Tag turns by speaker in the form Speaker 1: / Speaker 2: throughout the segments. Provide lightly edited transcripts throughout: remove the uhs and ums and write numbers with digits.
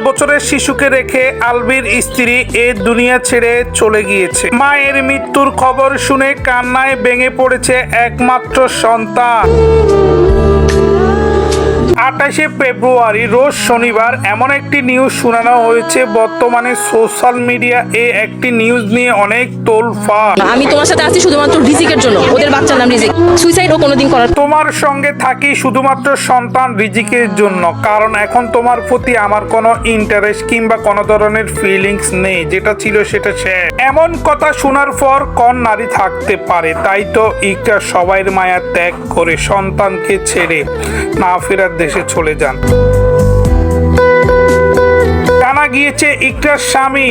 Speaker 1: বছরের শিশুকে রেখে আলবির স্ত্রী এ দুনিয়া ছেড়ে চলে গিয়েছে। মায়ের মৃত্যুর খবর শুনে কান্নায় ভেঙে পড়েছে একমাত্র সন্তান। 28 ফেব্রুয়ারি রোজ শনিবার এমন একটি নিউজ শোনানো হয়েছে। বর্তমানে সোশ্যাল মিডিয়া একটি নিউজ নিয়ে অনেক তোলপাড়।
Speaker 2: আমি তোমার সাথে আছি শুধুমাত্র রিজিকের জন্য। ওদের বাচ্চার নাম রিজিক। সুইসাইডও কোনোদিন করার।
Speaker 1: তোমার সঙ্গে থাকি শুধুমাত্র সন্তান রিজিকের জন্য, কারণ এখন তোমার প্রতি আমার কোনো ইন্টারেস্ট কিংবা কোনো ধরনের ফিলিংস নেই। যেটা ছিল সেটা শেষ। এমন কথা শোনার পর কোন নারী থাকতে পারে? তাই তো ইকরার সবাইয়ের মায়া ত্যাগ করে সন্তানকে ছেড়ে না ফেরার দেশে চলে যান। জানা গিয়েছে ইকরার স্বামী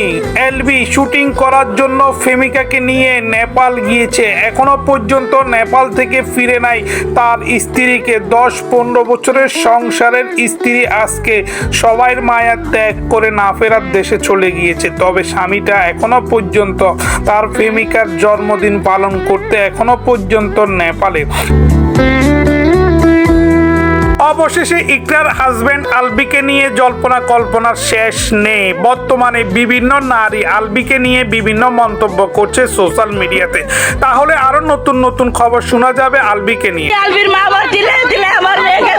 Speaker 1: এলবি শুটিং করার জন্য প্রেমিকাকে নিয়ে নেপাল গিয়েছে। এখনো পর্যন্ত নেপাল থেকে ফিরে নাই তার স্ত্রীকে। 10-15 বছরের সংসারের স্ত্রী আজকে সবাইয়ের মায়া ত্যাগ করে না ফেরার দেশে চলে গিয়েছে। তবে স্বামীটা এখনো পর্যন্ত তার প্রেমিকার জন্মদিন পালন করতে এখনো পর্যন্ত নেপালে। অবশেষে ইকরার হাজবেন্ড আলবিকে নিয়ে জল্পনা কল্পনার শেষ নেই। বর্তমানে বিভিন্ন নারী আলবিকে নিয়ে বিভিন্ন মন্তব্য করছে সোশ্যাল মিডিয়াতে। তাহলে আরো নতুন নতুন খবর শোনা যাবে আলবিকে নিয়ে।
Speaker 3: আলবির মা আবার দিলে আমার মেয়েকে